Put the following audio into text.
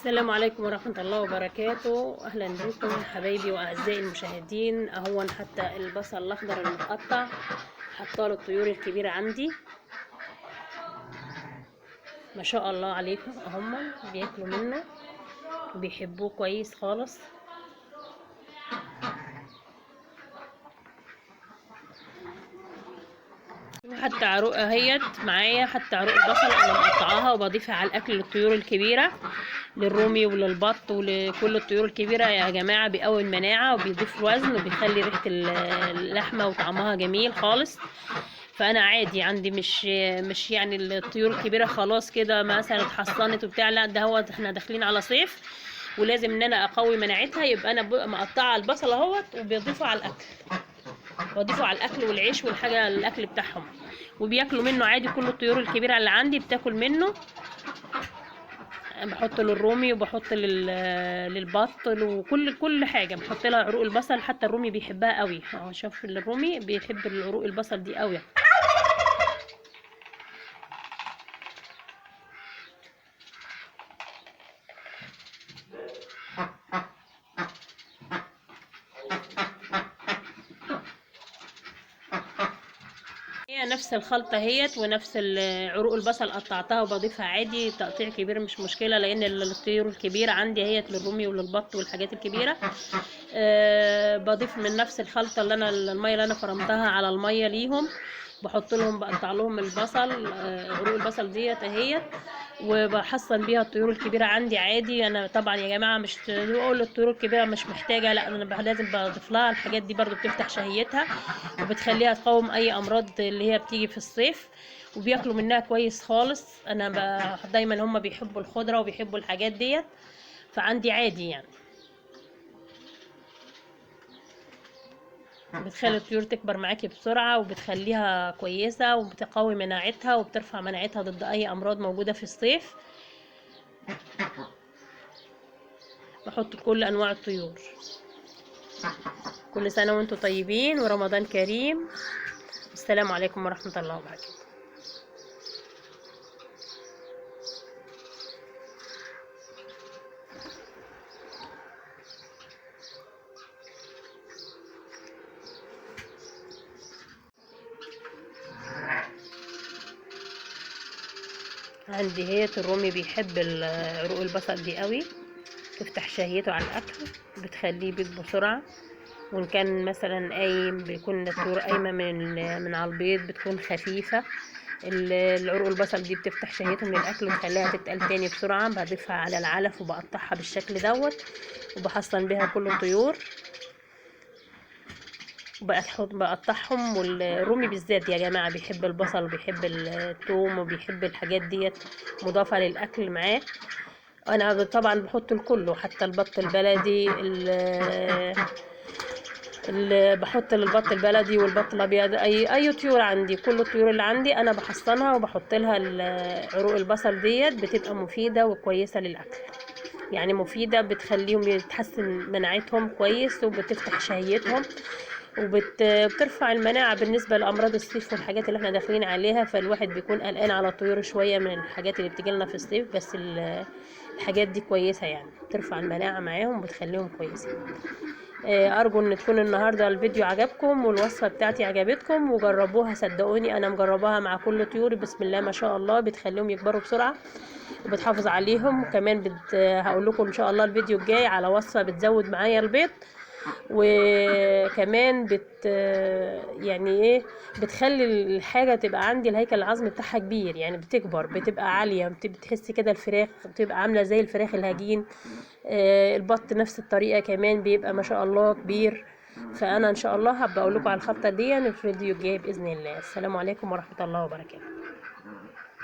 السلام عليكم ورحمة الله وبركاته. أهلا بكم حبايبي وأعزائي المشاهدين. أهون حتى البصل الأخضر المتقطع حطاله الطيور الكبيرة عندي، ما شاء الله عليكم. هم بياكلوا منه وبيحبوه كويس خالص. حتى عروق اهيت معايا، حتى عروق البصل انا مقطعاها وبضيفها على الاكل للطيور الكبيره، للرومي وللبط ولكل الطيور الكبيره يا جماعه. بيقوي المناعه وبيضيف وزن وبيخلي ريحه اللحمه وطعمها جميل خالص. فانا عادي عندي مش يعني الطيور الكبيره خلاص كده مثلا اتحصنت وبتاع، لا ده هو احنا داخلين على صيف ولازم ان انا اقوي مناعتها. يبقى انا مقطعه البصل اهوت وبيضيفه على الاكل، بضيفه على الاكل والعيش والحاجه الاكل بتاعهم، وبياكلوا منه عادي. كل الطيور الكبيره اللي عندي بتاكل منه. بحط للرومي وبحط للبط وكل حاجه بحط لها عروق البصل. حتى الرومي بيحبها قوي. شوف الرومي بيحب العروق البصل دي قوي. هي نفس الخلطة هيت ونفس عروق البصل قطعتها وبضيفها عادي تقطيع كبير مش مشكلة، لان الطيور الكبيرة عندي هيت للرومي وللبط والحاجات الكبيرة. بضيف من نفس الخلطة اللي المية اللي انا فرمتها على المية ليهم. بحط لهم بقطع لهم البصل، عروق البصل ديت اهيت، وبحصن بيها الطيور الكبيره عندي عادي. انا طبعا يا جماعه مش تقول الطيور الكبيره مش محتاجه، لا انا لازم بضيف لها الحاجات دي، برضو بتفتح شهيتها وبتخليها تقاوم اي امراض اللي هي بتيجي في الصيف، وبياكلوا منها كويس خالص. انا دايما هم بيحبوا الخضره وبيحبوا الحاجات ديت، فعندي عادي يعني. بتخلي الطيور تكبر معاكي بسرعة وبتخليها كويسة وبتقوي مناعتها وبترفع مناعتها ضد أي أمراض موجودة في الصيف. بحط كل أنواع الطيور. كل سنة وانتم طيبين ورمضان كريم. السلام عليكم ورحمة الله وبركاته. عندي هيت الرومي بيحب عروق البصل دي قوي، تفتح شهيته على الاكل، بتخليه يبيض بسرعه. وان كان مثلا قايم بيكون الطيور قايمه من على البيض بتكون خفيفه. العروق البصل دي بتفتح شهيتهم للاكل وتخليها تتقل تاني بسرعه. بضيفها على العلف وبقطعها بالشكل دوت وبحصن بيها كل الطيور بقطعهم. والرومي بالذات يا جماعه بيحب البصل وبيحب الثوم وبيحب الحاجات ديت مضافه للاكل معاه. انا طبعا بحط الكل، حتى البط البلدي اللي بحط للبط البلدي والبط الابيض، اي طيور عندي، كل الطيور اللي عندي انا بحصنها وبحط لها عروق البصل ديت. بتبقى مفيده وكويسه للاكل، يعني مفيده، بتخليهم يتحسن مناعتهم كويس وبتفتح شهيتهم وبترفع المناعه بالنسبه لامراض الصيف والحاجات اللي احنا داخلين عليها. فالواحد بيكون قلقان على الطيور شويه من الحاجات اللي بتجي لنا في الصيف، بس الحاجات دي كويسه يعني بترفع المناعه معاهم وبتخليهم كويسين. ارجو ان تكون النهارده الفيديو عجبكم والوصفه بتاعتي عجبتكم وجربوها. صدقوني انا مجرباها مع كل طيوري، بسم الله ما شاء الله، بتخليهم يكبروا بسرعه وبتحافظ عليهم. وكمان هقول لكم ان شاء الله الفيديو الجاي على وصفه بتزود معايا البيض، وكمان يعني ايه، بتخلي الحاجه تبقى عندي الهيكل العظمي بتاعها كبير، يعني بتكبر، بتبقى عاليه، بتحسي كده الفراخ بتبقى عامله زي الفراخ الهجين. البط نفس الطريقه كمان بيبقى ما شاء الله كبير. فانا ان شاء الله هبقى اقول لكم على الخطه دي في الفيديو الجاي باذن الله. السلام عليكم ورحمه الله وبركاته.